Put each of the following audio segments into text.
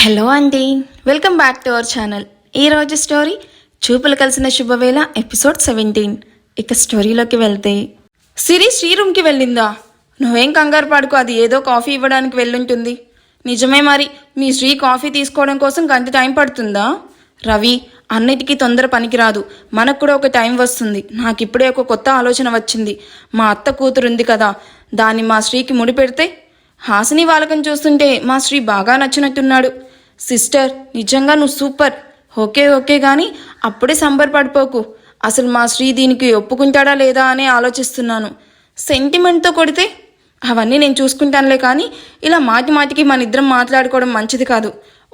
Hello అండి, welcome back to our channel. ఈరోజు story చూపులు కలిసిన శుభవేళ ఎపిసోడ్ 17. ఇక స్టోరీలోకి వెళ్తే, సిరి శ్రీ రూమ్కి వెళ్ళిందా? నువ్వేం కంగారు పడుకో, అది ఏదో కాఫీ ఇవ్వడానికి వెళ్ళుంటుంది. నిజమే, మరి మీ శ్రీ కాఫీ తీసుకోవడం కోసం గంట టైం పడుతుందా? రవి, అన్నిటికీ తొందర పనికిరాదు. మనకు కూడా ఒక టైం వస్తుంది. నాకు ఇప్పుడే ఒక కొత్త ఆలోచన వచ్చింది. మా అత్త కూతురు ఉంది కదా, దాన్ని మా శ్రీకి ముడి పెడితే. హాసిని వాళ్ళకం చూస్తుంటే మా శ్రీ బాగా నచ్చినట్టున్నాడు. సిస్టర్, నిజంగా నువ్వు సూపర్. ఓకే ఓకే కానీ అప్పుడే సంబరపడిపోకు. అసలు మా శ్రీ దీనికి ఒప్పుకుంటాడా లేదా అని ఆలోచిస్తున్నాను. సెంటిమెంట్తో కొడితే అవన్నీ నేను చూసుకుంటానులే, కానీ ఇలా మాటి మాటికి మన ఇద్దరం మాట్లాడుకోవడం మంచిది కాదు.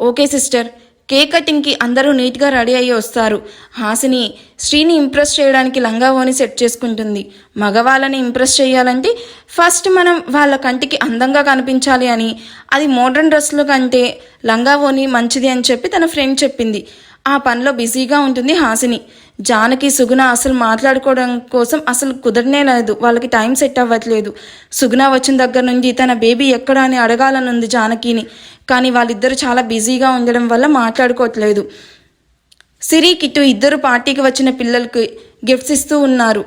Okay sister. కేక్ కటింగ్కి అందరూ నీట్గా రెడీ అయ్యి వస్తారు. హాసిని శ్రీని ఇంప్రెస్ చేయడానికి లంగా ఓని సెట్ చేసుకుంటుంది. మగవాళ్ళని ఇంప్రెస్ చేయాలంటే ఫస్ట్ మనం వాళ్ళ కంటికి అందంగా కనిపించాలి అని, అది మోడర్న్ డ్రెస్లో కంటే లంగా ఓని మంచిది అని చెప్పి తన ఫ్రెండ్ చెప్పింది. ఆ పనిలో బిజీగా ఉంటుంది హాసిని. జానకి సుగుణ అసలు మాట్లాడుకోవడం కోసం అసలు కుదరనే లేదు. వాళ్ళకి టైం సెట్ అవ్వట్లేదు. సుగుణ వచ్చిన దగ్గర నుండి తన బేబీ ఎక్కడా అని అడగాలనుంది జానకిని, కానీ వాళ్ళిద్దరూ చాలా బిజీగా ఉండడం వల్ల మాట్లాడుకోవట్లేదు. సిరి కిట్టు ఇద్దరు పార్టీకి వచ్చిన పిల్లలకి గిఫ్ట్స్ ఇస్తూ ఉన్నారు.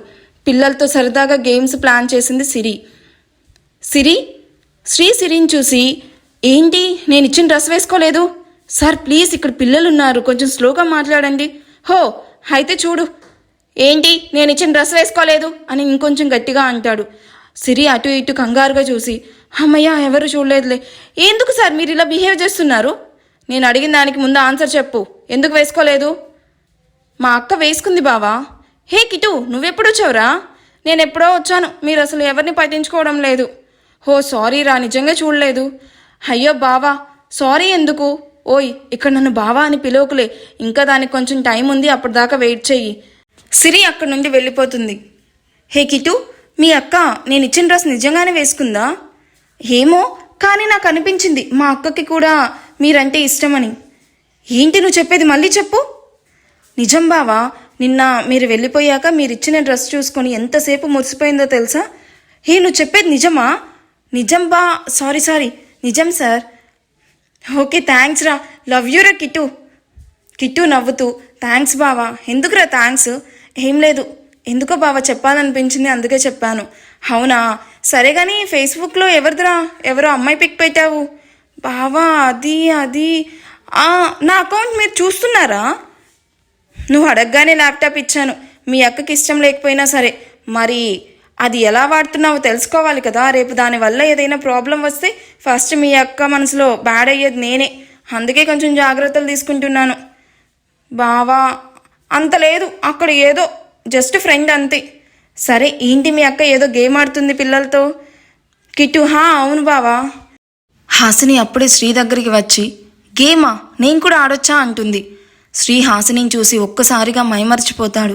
పిల్లలతో సరదాగా గేమ్స్ ప్లాన్ చేసింది సిరి. సిరిని చూసి, ఏంటి నేను ఇచ్చిన డ్రెస్ వేసుకోలేదు? సార్ ప్లీజ్, ఇక్కడ పిల్లలు ఉన్నారు, కొంచెం స్లోగా మాట్లాడండి. హో అయితే చూడు, ఏంటి నేను ఇచ్చిన డ్రెస్ వేసుకోలేదు అని ఇంకొంచెం గట్టిగా అంటాడు. సిరి అటు ఇటు కంగారుగా చూసి, అమ్మయ్య ఎవరు చూడలేదులే. ఎందుకు సార్ మీరు ఇలా బిహేవ్ చేస్తున్నారు? నేను అడిగిన దానికి ముందు ఆన్సర్ చెప్పు. ఎందుకు వేసుకోలేదు? మా అక్క వేసుకుంది బావా. హే కిటు, నువ్వెప్పుడు వచ్చావురా? నేను ఎప్పుడో వచ్చాను, మీరు అసలు ఎవరిని పట్టించుకోవడం లేదు. హో సారీ రా, నిజంగా చూడలేదు. అయ్యో బావా, సారీ ఎందుకు? ఓయ్, ఇక్కడ నన్ను బావా అని పిలవకులే, ఇంకా దానికి కొంచెం టైం ఉంది, అప్పటిదాకా వెయిట్ చెయ్యి. సిరి అక్కడి నుండి వెళ్ళిపోతుంది. హే కిటు, మీ అక్క నేను ఇచ్చిన డ్రెస్ నిజంగానే వేసుకుందా? ఏమో, కానీ నాకు అనిపించింది మా అక్కకి కూడా మీరంటే ఇష్టమని. ఏంటి నువ్వు చెప్పేది, మళ్ళీ చెప్పు. నిజం బావా, నిన్న మీరు వెళ్ళిపోయాక మీరు ఇచ్చిన డ్రెస్ చూసుకొని ఎంతసేపు మురిసిపోయిందో తెలుసా? హే నువ్వు చెప్పేది నిజమా? నిజం బా, సారీ నిజం సార్. ఓకే థ్యాంక్స్ రా, లవ్ యూ రా కిట్టు. కిట్టు నవ్వుతూ, థ్యాంక్స్ బావా. ఎందుకురా థ్యాంక్స్? ఏం లేదు, ఎందుకో బావా చెప్పాలనిపించింది, అందుకే చెప్పాను. అవునా, సరే కానీ ఫేస్బుక్లో ఎవరో అమ్మాయి పిక్ పెట్టావు బావా. అది నా అకౌంట్ మీరు చూస్తున్నారా? నువ్వు అడగగానే ల్యాప్టాప్ ఇచ్చాను. మీ అక్కకి ఇష్టం లేకపోయినా సరే, మరి అది ఎలా వాడుతున్నావో తెలుసుకోవాలి కదా. రేపు దానివల్ల ఏదైనా ప్రాబ్లం వస్తే ఫస్ట్ మీ అక్క మనసులో బ్యాడ్ అయ్యేది నేనే. అందుకే కొంచెం జాగ్రత్తలు తీసుకుంటున్నాను బావా. అంత లేదు, అక్కడ ఏదో జస్ట్ ఫ్రెండ్ అంతే. సరే ఏంటి, మీ అక్క ఏదో గేమ్ ఆడుతుంది పిల్లలతో? కిట్టు, అవును బావా. హాసిని అప్పుడే శ్రీ దగ్గరికి వచ్చి, గేమా, నేను కూడా ఆడొచ్చా అంటుంది. శ్రీ హాసిని చూసి ఒక్కసారిగా మైమర్చిపోతాడు.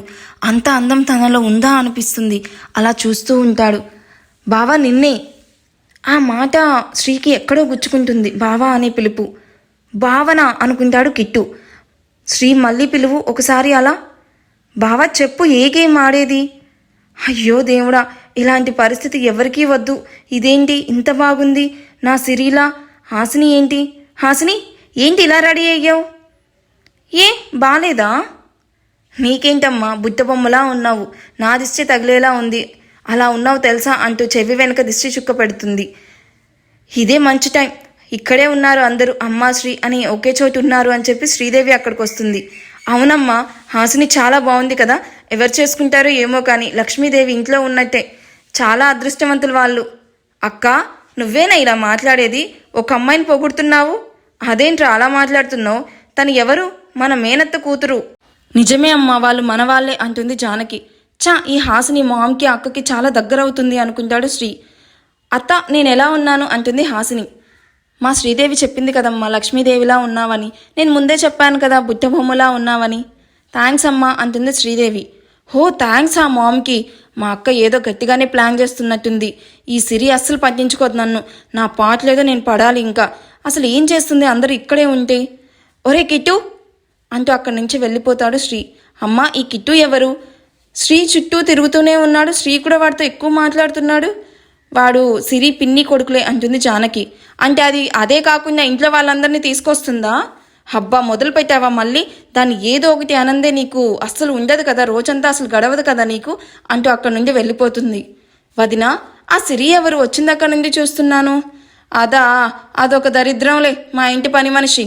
అంత అందం తనలో ఉందా అనిపిస్తుంది. అలా చూస్తూ ఉంటాడు. బావా నిన్నే. ఆ మాట శ్రీకి ఎక్కడో గుచ్చుకుంటుంది. బావా అనే పిలుపు. భావన అనుకుంటాడు కిట్టు. శ్రీ మళ్ళీ పిలువు ఒకసారి అలా. బావా చెప్పు, ఏ గేమ్ ఆడేది? అయ్యో దేవుడా, ఇలాంటి పరిస్థితి ఎవరికీ వద్దు. ఇదేంటి ఇంత బాగుంది నా సిరిలా? హాసిని ఏంటి ఇలా రెడీ అయ్యావు? ఏ బాలేదా? నీకేంటమ్మా, బుట్ట బొమ్మలా ఉన్నావు, నా దిష్టి తగిలేలా ఉంది, అలా ఉన్నావు తెలుసా అంటూ చెవి వెనక దిష్టి చుక్క పెడుతుంది. ఇదే మంచి టైం, ఇక్కడే ఉన్నారు అందరూ, అమ్మా శ్రీ అని ఒకే చోటు ఉన్నారు అని చెప్పి శ్రీదేవి అక్కడికి వస్తుంది. అవునమ్మా, హాసిని చాలా బాగుంది కదా, ఎవరు చేసుకుంటారో ఏమో కానీ లక్ష్మీదేవి ఇంట్లో ఉన్నట్టే, చాలా అదృష్టవంతులు వాళ్ళు. అక్క, నువ్వేనా ఇలా మాట్లాడేది? ఒక అమ్మాయిని పొగుడుతున్నావు, అదేంట్రా అలా మాట్లాడుతున్నావు? తను ఎవరు? మన మేనత్త కూతురు. నిజమే అమ్మా, వాళ్ళు మన వాళ్ళే అంటుంది జానకి. ఈ హాసిని మామ్కి అక్కకి చాలా దగ్గర అవుతుంది అనుకుంటాడు శ్రీ. అత్త నేను ఎలా ఉన్నాను అంటుంది హాసిని. మా శ్రీదేవి చెప్పింది కదమ్మా లక్ష్మీదేవిలా ఉన్నావని, నేను ముందే చెప్పాను కదా బుట్ట బొమ్మలా ఉన్నావని. థ్యాంక్స్ అమ్మా అంటుంది శ్రీదేవి. హో థ్యాంక్స్ ఆ మామ్కి. మా అక్క ఏదో గట్టిగానే ప్లాన్ చేస్తున్నట్టుంది. ఈ సిరి అస్సలు పట్టించుకోదు నన్ను, నా పాటలేదో నేను పడాలి. ఇంకా అసలు ఏం చేస్తుంది అందరూ ఇక్కడే ఉంటే? ఒరే కిట్టు అంటూ అక్కడి నుంచి వెళ్ళిపోతాడు శ్రీ. అమ్మా ఈ కిట్టు ఎవరు? శ్రీ చుట్టూ తిరుగుతూనే ఉన్నాడు. శ్రీ కూడా వాడితో ఎక్కువ మాట్లాడుతున్నాడు. వాడు సిరి పిన్ని కొడుకులే అంటుంది జానకి. అంటే అది అదే కాకుండా ఇంట్లో వాళ్ళందరినీ తీసుకొస్తుందా? హబ్బా మొదలు పెట్టావా మళ్ళీ? దాన్ని ఏదో ఒకటి అనందే నీకు అస్సలు ఉండదు కదా, రోజంతా అసలు గడవదు కదా నీకు అంటూ అక్కడి నుండి వెళ్ళిపోతుంది. వదిన, ఆ సిరి ఎవరు వచ్చిందక్కడి నుండి చూస్తున్నాను? అదొక దరిద్రంలే, మా ఇంటి పని మనిషి.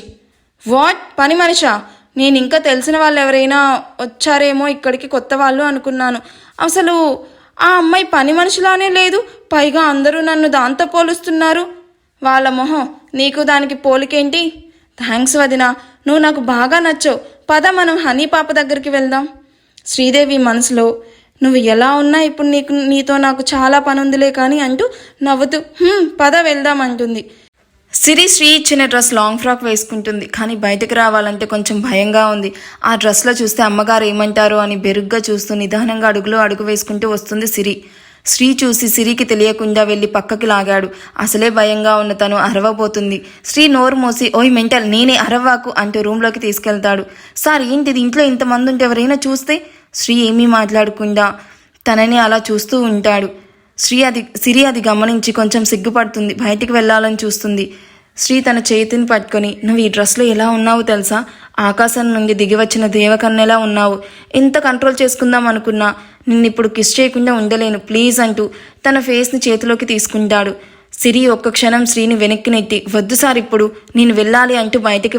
వాట్, పని మనిషా? నేను ఇంకా తెలిసిన వాళ్ళు ఎవరైనా వచ్చారేమో ఇక్కడికి, కొత్త వాళ్ళు అనుకున్నాను. అసలు ఆ అమ్మాయి పని మనిషిలానే లేదు, పైగా అందరూ నన్ను దాంతో పోలుస్తున్నారు. వాళ్ళ మొహం నీకు దానికి పోలికేంటి? థ్యాంక్స్ వదినా, నువ్వు నాకు బాగా నచ్చావు. పద మనం హనీ పాప దగ్గరికి వెళ్దాం. శ్రీదేవి మనసులో, నువ్వు ఎలా ఉన్నా ఇప్పుడు నీతో నాకు చాలా పని ఉందిలే కానీ అంటూ నవ్వుతూ పద వెళ్దాం అంటుంది. శ్రీ ఇచ్చిన డ్రెస్ లాంగ్ ఫ్రాక్ వేసుకుంటుంది, కానీ బయటకు రావాలంటే కొంచెం భయంగా ఉంది. ఆ డ్రెస్లో చూస్తే అమ్మగారు ఏమంటారో అని బెరుగ్గా చూస్తూ నిదానంగా అడుగు వేసుకుంటూ వస్తుంది శ్రీ చూసి సిరికి తెలియకుండా వెళ్ళి పక్కకి లాగాడు. అసలే భయంగా ఉన్న తను అరవబోతుంది. శ్రీ నోరు మోసి, ఓయ్ మెంటల్, నేనే అరవ్వాకు అంటూ రూమ్లోకి తీసుకెళ్తాడు. సార్ ఏంటిది, ఇంట్లో ఇంతమంది ఉంటే ఎవరైనా చూస్తే? శ్రీ ఏమీ మాట్లాడకుండా తనని అలా చూస్తూ ఉంటాడు. సిరి అది గమనించి కొంచెం సిగ్గుపడుతుంది, బయటికి వెళ్ళాలని చూస్తుంది. శ్రీ తన చేతిని పట్టుకొని, నువ్వు ఈ డ్రెస్లో ఎలా ఉన్నావు తెలుసా? ఆకాశం నుండి దిగివచ్చిన దేవకన్నెలా ఉన్నావు. ఎంత కంట్రోల్ చేసుకుందాం అనుకున్నా నిన్నిప్పుడు కిస్ చేయకుండా ఉండలేను ప్లీజ్ అంటూ తన ఫేస్ని చేతిలోకి తీసుకుంటాడు. సిరి ఒక్క క్షణం శ్రీని వెనక్కి నెట్టి, వద్దు సార్, ఇప్పుడు నేను వెళ్ళాలి అంటూ బయటికి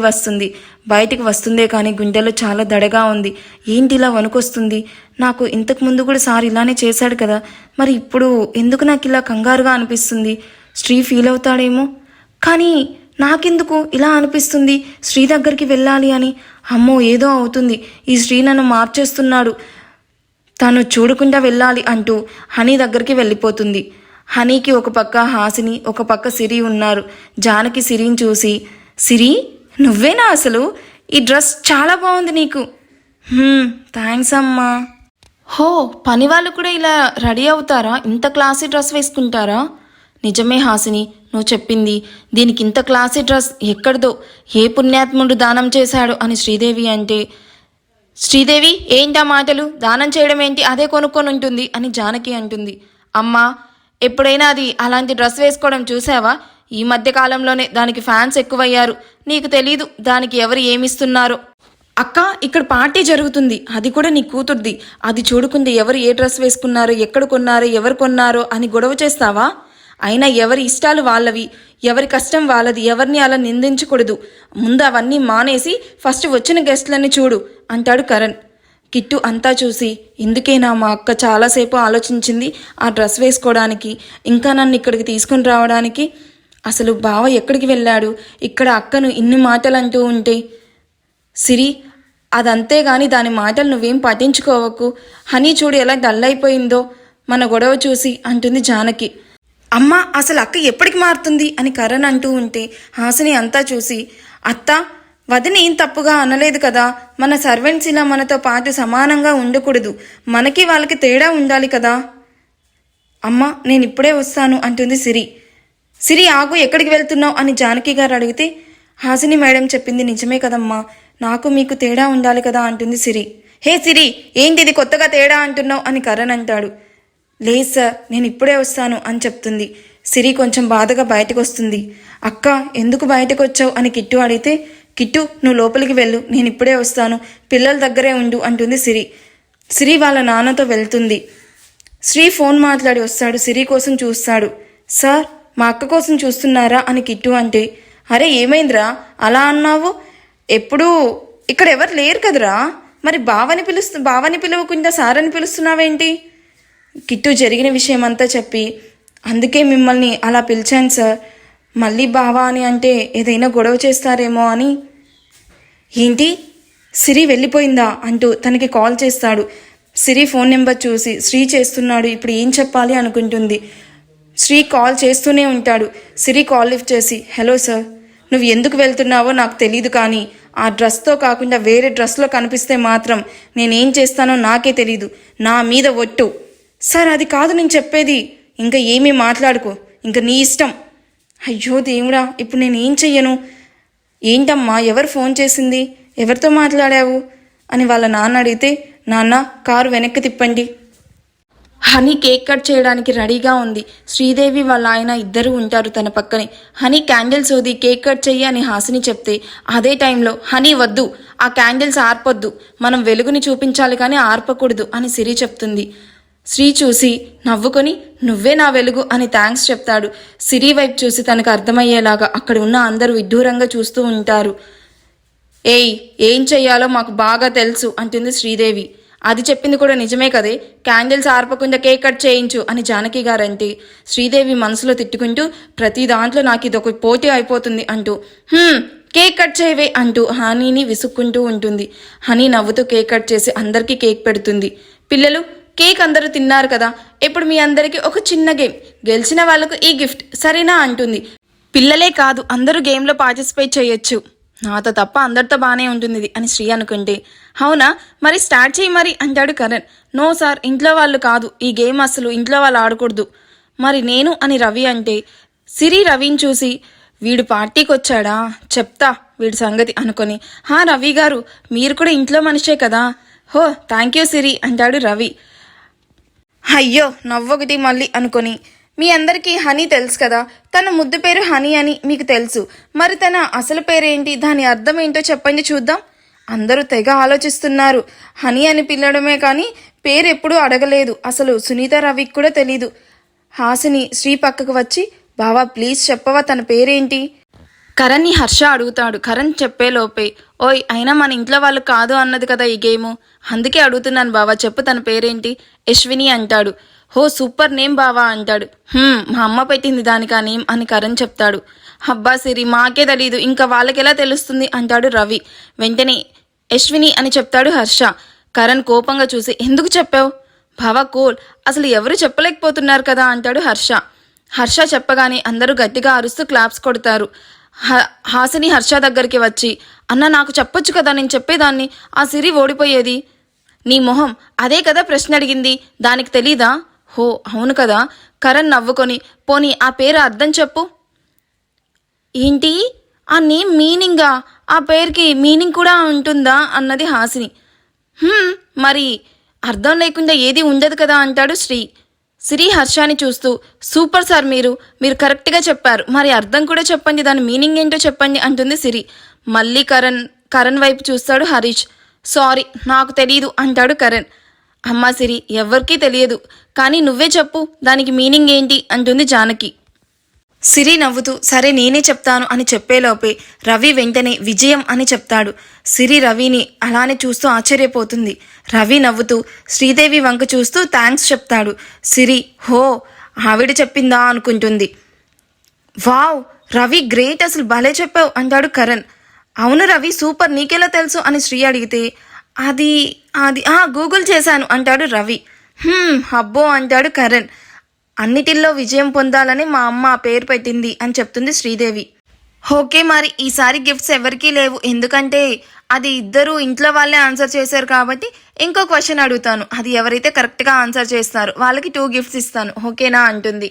వస్తుందే కానీ గుండెలో చాలా దడగా ఉంది. ఏంటి ఇలా వణుకొస్తుంది? నాకు ఇంతకు ముందు కూడా సార్ ఇలానే చేశాడు కదా, మరి ఇప్పుడు ఎందుకు నాకు ఇలా కంగారుగా అనిపిస్తుంది? శ్రీ ఫీల్ అవుతాడేమో, కానీ నాకెందుకు ఇలా అనిపిస్తుంది శ్రీ దగ్గరికి వెళ్ళాలి అని? అమ్మో, ఏదో అవుతుంది, ఈ శ్రీ నన్ను మార్చేస్తున్నాడు, తను చూడకుండా వెళ్ళాలి అంటూ హనీ దగ్గరికి వెళ్ళిపోతుంది. హనీకి ఒక పక్క హాసిని, ఒక పక్క సిరి ఉన్నారు. జానకి సిరిని చూసి, సిరి నువ్వేనా అసలు? ఈ డ్రెస్ చాలా బాగుంది నీకు. థ్యాంక్స్ అమ్మా. హో, పని వాళ్ళు కూడా ఇలా రెడీ అవుతారా? ఇంత క్లాసీ డ్రెస్ వేసుకుంటారా? నిజమే హాసిని, నువ్వు చెప్పింది. దీనికి ఇంత క్లాసీ డ్రెస్ ఎక్కడిదో, ఏ పుణ్యాత్ముడు దానం చేశాడు అని శ్రీదేవి అంటే, శ్రీదేవి ఏంటా మాటలు? దానం చేయడం ఏంటి, అదే కొనుక్కొని ఉంటుంది అని జానకి అంటుంది. అమ్మా, ఎప్పుడైనా అది అలాంటి డ్రెస్ వేసుకోవడం చూసావా? ఈ మధ్య కాలంలోనే దానికి ఫ్యాన్స్ ఎక్కువయ్యారు. నీకు తెలీదు దానికి ఎవరు ఏమిస్తున్నారో. అక్క, ఇక్కడ పార్టీ జరుగుతుంది, అది కూడా నీ కూతుర్ది. అది చూడకుండా ఎవరు ఏ డ్రెస్ వేసుకున్నారో, ఎక్కడ కొన్నారో, ఎవరు కొన్నారో అని గొడవ చేస్తావా? అయినా ఎవరి ఇష్టాలు వాళ్ళవి, ఎవరి కష్టం వాళ్ళది, ఎవరిని అలా నిందించకూడదు. ముందు అవన్నీ మానేసి ఫస్ట్ వచ్చిన గెస్ట్లని చూడు అంటాడు కరణ్. కిట్టు అంతా చూసి, ఇందుకేనా మా అక్క చాలాసేపు ఆలోచించింది ఆ డ్రెస్ వేసుకోవడానికి, ఇంకా నన్ను ఇక్కడికి తీసుకుని రావడానికి? అసలు బావ ఎక్కడికి వెళ్ళాడు? ఇక్కడ అక్కను ఇన్ని మాటలు అంటూ ఉంటే. సిరి, అదంతే గాని దాని మాటలు నువ్వేం పట్టించుకోవకు. హనీ చూడు ఎలా డల్ అయిపోయిందో మన గొడవ చూసి అంటుంది జానకి. అమ్మ, అసలు అక్క ఎప్పటికి మారుతుంది అని కరణ్ అంటూ ఉంటే హాసిని అంతా చూసి, అత్త, వదిన ఏం తప్పుగా అనలేదు కదా, మన సర్వెంట్స్ ఇలా మనతో పాటు సమానంగా ఉండకూడదు, మనకి వాళ్ళకి తేడా ఉండాలి కదా. అమ్మ, నేను ఇప్పుడే వస్తాను అంటుంది సిరి ఆగు, ఎక్కడికి వెళ్తున్నావు అని జానకి గారు అడిగితే, హాసిని మేడం చెప్పింది నిజమే కదమ్మా, నాకు మీకు తేడా ఉండాలి కదా అంటుంది సిరి. హే సిరి, ఏంటిది కొత్తగా తేడా అంటున్నావు అని కరణ్ అంటాడు. లేదు సార్, నేను ఇప్పుడే వస్తాను అని చెప్తుంది. సిరి కొంచెం బాధగా బయటకు వస్తుంది. అక్క, ఎందుకు బయటకు వచ్చావు అని కిట్టు అడిగితే, కిట్టు నువ్వు లోపలికి వెళ్ళు, నేను ఇప్పుడే వస్తాను, పిల్లల దగ్గరే ఉండు అంటుంది సిరి వాళ్ళ నాన్నతో వెళ్తుంది. శ్రీ ఫోన్ మాట్లాడి వస్తాడు, సిరి కోసం చూస్తాడు. సార్, మా అక్క కోసం చూస్తున్నారా అని కిట్టు అంటే, అరే ఏమైందిరా అలా అన్నావు? ఎప్పుడూ ఇక్కడ ఎవరు లేరు కదరా, మరి బావని పిలవకుండా సార్ అని పిలుస్తున్నావేంటి? కిట్టు జరిగిన విషయం అంతా చెప్పి, అందుకే మిమ్మల్ని అలా పిలిచాను సార్, మళ్ళీ బావా అని అంటే ఏదైనా గొడవ చేస్తారేమో అని. ఏంటి, సిరి వెళ్ళిపోయిందా అంటూ తనకి కాల్ చేస్తాడు. సిరి ఫోన్ నెంబర్ చూసి శ్రీ చేస్తున్నాడు, ఇప్పుడు ఏం చెప్పాలి అనుకుంటుంది. శ్రీ కాల్ చేస్తూనే ఉంటాడు. సిరి కాల్ లిఫ్ట్ చేసి, హలో సార్, నువ్వు ఎందుకు వెళ్తున్నావో నాకు తెలీదు, కానీ ఆ డ్రెస్తో కాకుండా వేరే డ్రెస్లో కనిపిస్తే మాత్రం నేనేం చేస్తానో నాకే తెలీదు, నా మీద ఒట్టు. సార్, అది కాదు నేను చెప్పేది, ఇంకా ఏమీ మాట్లాడుకో, ఇంకా నీ ఇష్టం. అయ్యో దేవుడా, ఇప్పుడు నేనేం చెయ్యను? ఏంటమ్మా, ఎవరు ఫోన్ చేసింది, ఎవరితో మాట్లాడావు అని వాళ్ళ నాన్న అడిగితే, నాన్న కారు వెనక్కి తిప్పండి హనీ కేక్ కట్ చేయడానికి రెడీగా ఉంది. శ్రీదేవి వాళ్ళ ఆయన ఇద్దరు ఉంటారు తన పక్కనే. హనీ క్యాండిల్స్ ఊది కేక్ కట్ చెయ్యి అని హాసిని చెప్తే అదే టైంలో హనీ వద్దు, ఆ క్యాండిల్స్ ఆర్పొద్దు, మనం వెలుగుని చూపించాలి కానీ ఆర్పకూడదు అని సిరి చెప్తుంది. శ్రీ చూసి నవ్వుకొని నువ్వే నా వెలుగు అని థ్యాంక్స్ చెప్తాడు. సిరి వైపు చూసి తనకు అర్థమయ్యేలాగా అక్కడ ఉన్న అందరూ విడ్డూరంగా చూస్తూ ఉంటారు. ఏయ్, ఏం చెయ్యాలో మాకు బాగా తెలుసు అంటుంది శ్రీదేవి. అది చెప్పింది కూడా నిజమే కదే, క్యాండిల్స్ ఆర్పకుండా కేక్ కట్ చేయించు అని జానకి గారంటే శ్రీదేవి మనసులో తిట్టుకుంటూ ప్రతి దాంట్లో నాకు ఇదొక పోటీ అయిపోతుంది అంటూ కేక్ కట్ చేయవే అంటూ హనీని విసుక్కుంటూ ఉంటుంది. హనీ నవ్వుతూ కేక్ కట్ చేసి అందరికీ కేక్ పెడుతుంది. పిల్లలు, కేక్ అందరూ తిన్నారు కదా, ఇప్పుడు మీ అందరికీ ఒక చిన్న గేమ్, గెలిచిన వాళ్ళకు ఈ గిఫ్ట్ సరేనా అంటుంది. పిల్లలే కాదు అందరూ గేమ్లో పార్టిసిపేట్ చేయొచ్చు, నాతో తప్ప అందరితో బాగానే ఉంటుంది ఇది అని శ్రీ అనుకుంటే అవునా మరి స్టార్ట్ చేయి మరి అంటాడు కరణ్. నో సార్, ఇంట్లో వాళ్ళు కాదు, ఈ గేమ్ అసలు ఇంట్లో వాళ్ళు ఆడకూడదు. మరి నేను అని రవి అంటే సిరి రవిని చూసి వీడు పార్టీకి వచ్చాడా, చెప్తా వీడి సంగతి అనుకొని రవి గారు మీరు కూడా ఇంట్లో మనిషే కదా, హో థ్యాంక్ యూ సిరి అంటాడు రవి. అయ్యో నవ్వొకటి మళ్ళీ అనుకొని మీ అందరికీ హనీ తెలుసు కదా, తన ముద్దు పేరు హనీ అని మీకు తెలుసు, మరి తన అసలు పేరేంటి, దాని అర్థం ఏంటో చెప్పండి చూద్దాం. అందరూ తెగ ఆలోచిస్తున్నారు. హనీ అని పిలవడమే కానీ పేరు ఎప్పుడూ అడగలేదు. అసలు సునీత రవికి కూడా తెలీదు. హాసిని శ్రీ పక్కకు వచ్చి బావా ప్లీజ్ చెప్పవా తన పేరేంటి కరణ్ని హర్ష అడుగుతాడు. కరణ్ చెప్పేలోపే ఓయ్ అయినా మన ఇంట్లో వాళ్ళు కాదు అన్నది కదా ఈ గేము, అందుకే అడుగుతున్నాను బావా చెప్పు తన పేరేంటి. యశ్విని అంటాడు. హో సూపర్ నేమ్ బావా అంటాడు. మా అమ్మ పెట్టింది దానికి ఆ నేమ్ అని కరణ్ చెప్తాడు. అబ్బా సిరి మాకే తెలీదు, ఇంకా వాళ్ళకెలా తెలుస్తుంది అంటాడు రవి. వెంటనే యశ్విని అని చెప్తాడు హర్ష. కరణ్ కోపంగా చూసి ఎందుకు చెప్పావు బావా, కూల్, అసలు ఎవరు చెప్పలేకపోతున్నారు కదా అంటాడు హర్ష. హర్ష చెప్పగానే అందరూ గట్టిగా అరుస్తూ క్లాప్స్ కొడతారు. హాసిని హర్ష దగ్గరికి వచ్చి అన్న నాకు చెప్పొచ్చు కదా, నేను చెప్పేదాన్ని, ఆ సిరి ఓడిపోయేది. నీ మొహం, అదే కదా ప్రశ్న అడిగింది, దానికి తెలీదా. హో అవును కదా. కరణ్ నవ్వుకొని పోనీ ఆ పేరు అర్థం చెప్పు. ఏంటి ఆ నేమ్ మీనింగా, ఆ పేరుకి మీనింగ్ కూడా ఉంటుందా అన్నది హాసిని. మరి అర్థం లేకుండా ఏది ఉండదు కదా అంటాడు శ్రీ. సిరి హర్షాని చూస్తూ సూపర్ సార్, మీరు కరెక్ట్గా చెప్పారు, మరి అర్థం కూడా చెప్పండి, దాని మీనింగ్ ఏంటో చెప్పండి అంటుంది సిరి. మళ్ళీ కరణ్ వైపు చూస్తాడు హరీష్. సారీ నాకు తెలీదు అంటాడు కరణ్. అమ్మా సిరి ఎవ్వరికీ తెలియదు, కానీ నువ్వే చెప్పు దానికి మీనింగ్ ఏంటి అంటుంది జానకి. సిరి నవ్వుతూ సరే నేనే చెప్తాను అని చెప్పేలోపే రవి వెంటనే విజయం అని చెప్తాడు. సిరి రవిని అలానే చూస్తూ ఆశ్చర్యపోతుంది. రవి నవ్వుతూ శ్రీదేవి వంక చూస్తూ థ్యాంక్స్ చెప్తాడు. సిరి హో ఆవిడ చెప్పిందా అనుకుంటుంది. వావ్ రవి గ్రేట్, అసలు భలే చెప్పావు అంటాడు కరణ్. అవును రవి సూపర్, నీకెలా తెలుసు అని శ్రీ అడిగితే అది అది గూగుల్ చేశాను అంటాడు రవి. అబ్బో అంటాడు కరణ్. అన్నిటిల్లో విజయం పొందాలని మా అమ్మ ఆ పేరు పెట్టింది అని చెప్తుంది శ్రీదేవి. ఓకే మరి ఈసారి గిఫ్ట్స్ ఎవరికీ లేవు, ఎందుకంటే అది ఇద్దరు ఇంట్లో వాళ్ళే ఆన్సర్ చేశారు కాబట్టి ఇంకో క్వశ్చన్ అడుగుతాను, అది ఎవరైతే కరెక్ట్గా ఆన్సర్ చేస్తారో వాళ్ళకి 2 గిఫ్ట్స్ ఇస్తాను, ఓకేనా అంటుంది.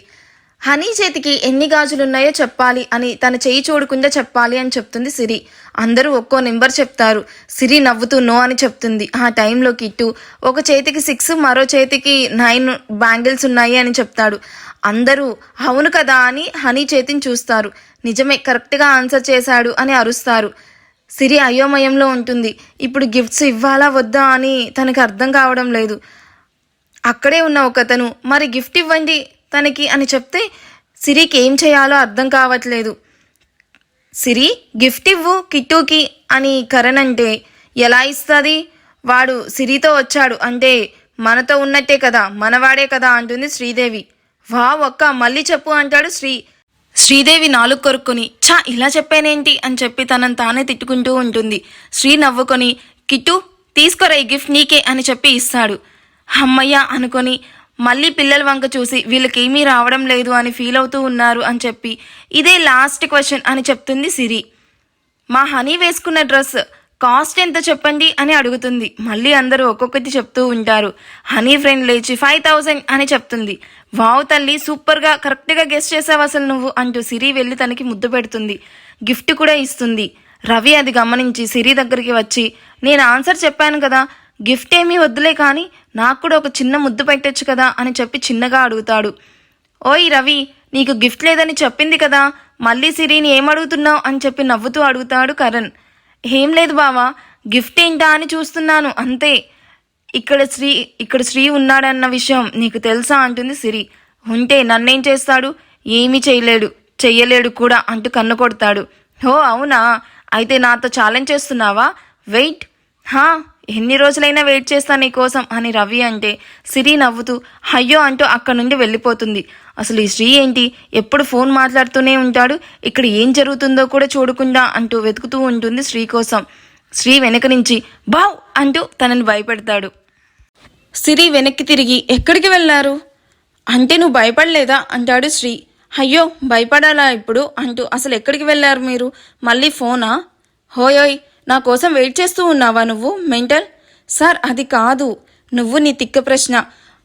హనీ చేతికి ఎన్ని గాజులున్నాయో చెప్పాలి అని తన చెయ్యి చూడకుండా చెప్పాలి అని చెప్తుంది సిరి. అందరూ ఒక్కో నెంబర్ చెప్తారు. సిరి నవ్వుతూ నో అని చెప్తుంది. ఆ టైంలో కిట్టు ఒక చేతికి 6 మరో చేతికి 9 బ్యాంగిల్స్ ఉన్నాయి అని చెప్తాడు. అందరూ అవును కదా అని హనీ చేతిని చూస్తారు. నిజమే కరెక్ట్గా ఆన్సర్ చేశాడు అని అరుస్తారు. సిరి అయోమయంలో ఉంటుంది. ఇప్పుడు గిఫ్ట్స్ ఇవ్వాలా వద్దా అని తనకు అర్థం కావడం లేదు. అక్కడే ఉన్న ఒకతను మరి గిఫ్ట్ ఇవ్వండి తనకి అని చెప్తే సిరికి ఏం చేయాలో అర్థం కావట్లేదు. సిరి గిఫ్ట్ ఇవ్వు కిట్టుకి అని కరణ్ అంటే ఎలా ఇస్తుంది, వాడు సిరితో వచ్చాడు అంటే మనతో ఉన్నట్టే కదా, మనవాడే కదా అంటుంది శ్రీదేవి. వా ఒక్క మళ్ళీ చెప్పు అంటాడు శ్రీదేవి నాలుగు కొరుక్కుని ఇలా చెప్పానేంటి అని చెప్పి తనని తానే తిట్టుకుంటూ ఉంటుంది. శ్రీ నవ్వుకొని కిట్టు తీసుకోరా ఈ గిఫ్ట్ నీకే అని చెప్పి ఇస్తాడు. అమ్మయ్య అనుకొని మళ్ళీ పిల్లల వంక చూసి వీళ్ళకేమీ రావడం లేదు అని ఫీల్ అవుతూ ఉన్నారు అని చెప్పి ఇదే లాస్ట్ క్వశ్చన్ అని చెప్తుంది సిరి. మా హనీ వేసుకున్న డ్రెస్ కాస్ట్ ఎంత చెప్పండి అని అడుగుతుంది. మళ్ళీ అందరూ ఒక్కొక్కటి చెప్తూ ఉంటారు. హనీ ఫ్రెండ్ లేచి 5000 అని చెప్తుంది. వావ్ తల్లి సూపర్గా కరెక్ట్గా గెస్ట్ చేసావు అసలు నువ్వు అంటూ సిరి వెళ్ళి తనకి ముద్దు పెడుతుంది. గిఫ్ట్ కూడా ఇస్తుంది. రవి అది గమనించి సిరి దగ్గరికి వచ్చి నేను ఆన్సర్ చెప్పాను కదా, గిఫ్ట్ ఏమీ వద్దులే కానీ నాకు కూడా ఒక చిన్న ముద్దు పెట్టొచ్చు కదా అని చెప్పి చిన్నగా అడుగుతాడు. ఓయ్ రవి, నీకు గిఫ్ట్ లేదని చెప్పింది కదా, మళ్ళీ సిరిని ఏమడుగుతున్నావు అని చెప్పి నవ్వుతూ అడుగుతాడు కరణ్. ఏం లేదు బావా, గిఫ్ట్ ఏంటా అని చూస్తున్నాను అంతే. ఇక్కడ శ్రీ ఉన్నాడన్న విషయం నీకు తెలుసా అంటుంది సిరి. ఉంటే నన్నేం చేస్తాడు, ఏమీ చెయ్యలేడు కూడా అంటూ కన్ను కొడతాడు. ఓ అవునా, అయితే నాతో ఛాలెంజ్ చేస్తున్నావా? వెయిట్. ఎన్ని రోజులైనా వెయిట్ చేస్తా నీ కోసం అని రవి అంటే సిరి నవ్వుతూ అయ్యో అంటూ అక్కడి నుండి వెళ్ళిపోతుంది. అసలు ఈ శ్రీ ఏంటి, ఎప్పుడు ఫోన్ మాట్లాడుతూనే ఉంటాడు, ఇక్కడ ఏం జరుగుతుందో కూడా చూడకుండా అంటూ వెతుకుతూ ఉంటుంది శ్రీ కోసం. శ్రీ వెనక నుంచి బావ్ అంటూ తనని భయపెడతాడు. సిరి వెనక్కి తిరిగి ఎక్కడికి వెళ్ళారు అంటే నువ్వు భయపడలేదా అంటాడు శ్రీ. అయ్యో భయపడాలా ఇప్పుడు అంటూ అసలు ఎక్కడికి వెళ్ళారు మీరు, మళ్ళీ ఫోనా? హోయోయ్, నా కోసం వెయిట్ చేస్తూ ఉన్నావా నువ్వు మెంటల్? సార్ అది కాదు, నువ్వు నీ తిక్క ప్రశ్న.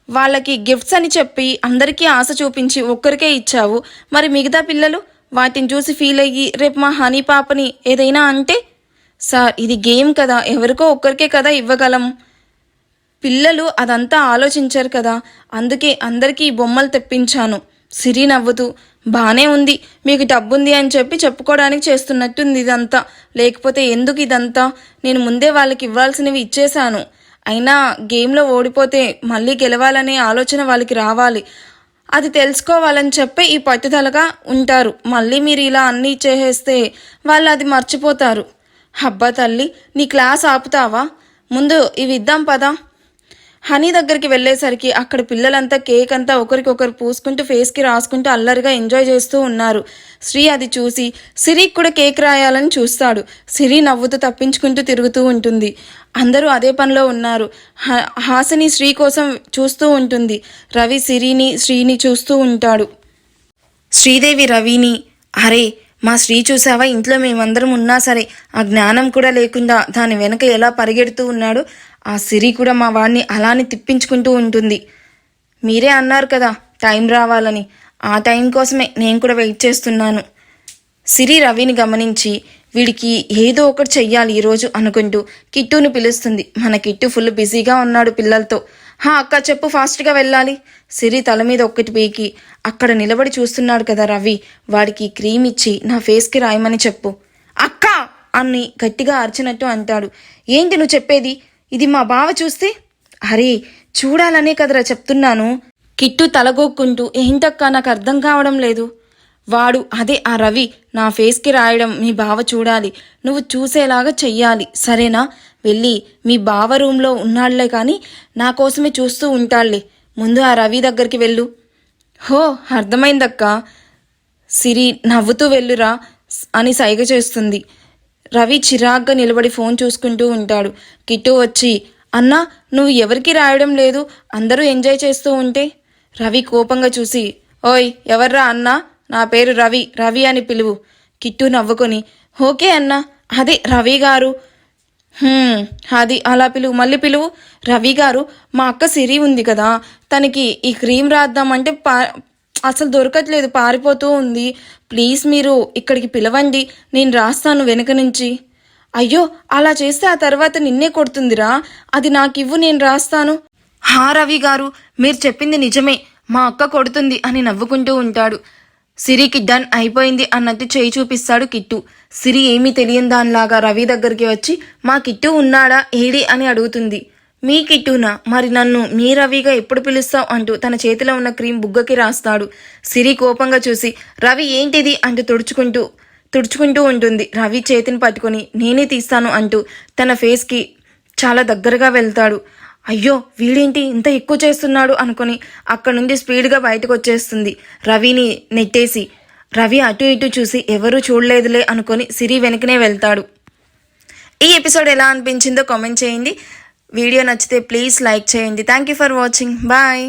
వాళ్ళకి గిఫ్ట్స్ అని చెప్పి అందరికీ ఆశ చూపించి ఒక్కరికే ఇచ్చావు, మరి మిగతా పిల్లలు వాటిని చూసి ఫీల్ అయ్యి రేపు మా హనీ పాపని ఏదైనా అంటే? సార్ ఇది గేమ్ కదా, ఎవరికో ఒక్కరికే కదా ఇవ్వగలం. పిల్లలు అదంతా ఆలోచించారు కదా, అందుకే అందరికీ ఈ బొమ్మలు తెప్పించాను. సిరి నవ్వుతూ బానే ఉంది, మీకు డబ్బుంది అని చెప్పి చెప్పుకోవడానికి చేస్తున్నట్టుంది ఇదంతా, లేకపోతే ఎందుకు ఇదంతా? నేను ముందే వాళ్ళకి ఇవ్వాల్సినవి ఇచ్చేశాను. అయినా గేమ్లో ఓడిపోతే మళ్ళీ గెలవాలనే ఆలోచన వాళ్ళకి రావాలి, అది తెలుసుకోవాలని చెప్పి ఈ పట్టుదలగా ఉంటారు. మళ్ళీ మీరు ఇలా అన్నీ చేసేస్తే వాళ్ళు అది మర్చిపోతారు. అబ్బా తల్లి, నీ క్లాస్ ఆపుతావా? ముందు ఇవి ఇద్దాం పదా. హనీ దగ్గరికి వెళ్ళేసరికి అక్కడ పిల్లలంతా కేక్ అంతా ఒకరికొకరు పూసుకుంటూ ఫేస్కి రాసుకుంటూ అల్లరిగా ఎంజాయ్ చేస్తూ ఉన్నారు. శ్రీ అది చూసి సిరికి కూడా కేక్ రాయాలని చూస్తాడు. సిరి నవ్వుతూ తప్పించుకుంటూ తిరుగుతూ ఉంటుంది. అందరూ అదే పనిలో ఉన్నారు. హాసిని శ్రీ కోసం చూస్తూ ఉంటుంది. రవి శ్రీని చూస్తూ ఉంటాడు. శ్రీదేవి రవిని, అరే మా శ్రీ చూసావా, ఇంట్లో మేమందరం ఉన్నా సరే ఆ జ్ఞానం కూడా లేకుండా దాని వెనక ఎలా పరిగెడుతూ ఉన్నాడు, ఆ సిరి కూడా మా వాడిని అలానే తిప్పించుకుంటూ ఉంటుంది. మీరే అన్నారు కదా టైం రావాలని, ఆ టైం కోసమే నేను కూడా వెయిట్ చేస్తున్నాను. సిరి రవిని గమనించి వీడికి ఏదో ఒకటి చెయ్యాలి ఈరోజు అనుకుంటూ కిట్టుని పిలుస్తుంది. మన కిట్టు ఫుల్ బిజీగా ఉన్నాడు పిల్లలతో. అక్క చెప్పు, ఫాస్ట్గా వెళ్ళాలి. సిరి తల మీద ఒక్కటి పీకి అక్కడ నిలబడి చూస్తున్నాడు కదా రవి, వాడికి క్రీమ్ ఇచ్చి నా ఫేస్కి రాయమని చెప్పు. అక్క అని గట్టిగా అరిచినట్టు అంటాడు. ఏంటి నువ్వు చెప్పేది, ఇది మా బావ చూస్తే? అరే చూడాలనే కదరా చెప్తున్నాను. కిట్టు తలగొక్కుంటూ ఏంటక్క నాకు అర్థం కావడం లేదు. వాడు అదే ఆ రవి నా ఫేస్కి రాయడం మీ బావ చూడాలి, నువ్వు చూసేలాగా చెయ్యాలి సరేనా? వెళ్ళి మీ బావ రూమ్లో ఉన్నాళ్లే కానీ నా కోసమే చూస్తూ ఉంటాళ్లే, ముందు ఆ రవి దగ్గరికి వెళ్ళు. హో అర్థమైందక్క. సిరి నవ్వుతూ వెళ్ళురా అని సైగ చేస్తుంది. రవి చిరాగ్గా నిలబడి ఫోన్ చూసుకుంటూ ఉంటాడు. కిట్టు వచ్చి అన్నా నువ్వు ఎవరికి రాయడం లేదు, అందరూ ఎంజాయ్ చేస్తూ ఉంటే. రవి కోపంగా చూసి ఓయ్ ఎవర్రా అన్నా, నా పేరు రవి, రవి అని పిలువు. కిట్టు నవ్వుకొని ఓకే అన్నా, అదే రవి గారు. అది అలా పిలువు, మళ్ళీ పిలువు. రవి గారు, మా అక్క సిరి ఉంది కదా, తనకి ఈ క్రీమ్ రాద్దామంటే అసలు దొరకట్లేదు, పారిపోతూ ఉంది. ప్లీజ్ మీరు ఇక్కడికి పిలవండి, నేను రాస్తాను వెనక నుంచి. అయ్యో అలా చేస్తే ఆ తర్వాత నిన్నే కొడుతుందిరా, అది నాకివ్వు, నేను రాస్తాను. రవి గారు మీరు చెప్పింది నిజమే, మా అక్క కొడుతుంది అని నవ్వుకుంటూ ఉంటాడు. సిరికి డన్ అయిపోయింది అన్నట్టు చేయి చూపిస్తాడు కిట్టు. సిరి ఏమీ తెలియని దానిలాగా రవి దగ్గరికి వచ్చి మా కిట్టు ఉన్నాడా ఏడి అని అడుగుతుంది. మీ కిట్టునా, మరి నన్ను మీ రవిగా ఎప్పుడు పిలుస్తావు అంటూ తన చేతిలో ఉన్న క్రీమ్ బుగ్గకి రాస్తాడు. సిరి కోపంగా చూసి రవి ఏంటిది అంటూ తుడుచుకుంటూ ఉంటుంది. రవి చేతిని పట్టుకొని నేనే తీస్తాను అంటూ తన ఫేస్కి చాలా దగ్గరగా వెళ్తాడు. అయ్యో వీడేంటి ఇంత ఎక్కువ చేస్తున్నాడు అనుకొని అక్కడ నుండి స్పీడ్గా బయటకు వచ్చేస్తుంది. రవిని నెట్టేసి రవి అటు ఇటు చూసి ఎవరూ చూడలేదులే అనుకొని సిరి వెనకనే వెళ్తాడు. ఈ ఎపిసోడ్ ఎలా అనిపించిందో కామెంట్ చేయండి. వీడియో నచ్చితే ప్లీజ్ లైక్ చేయండి. Thank you for watching. Bye.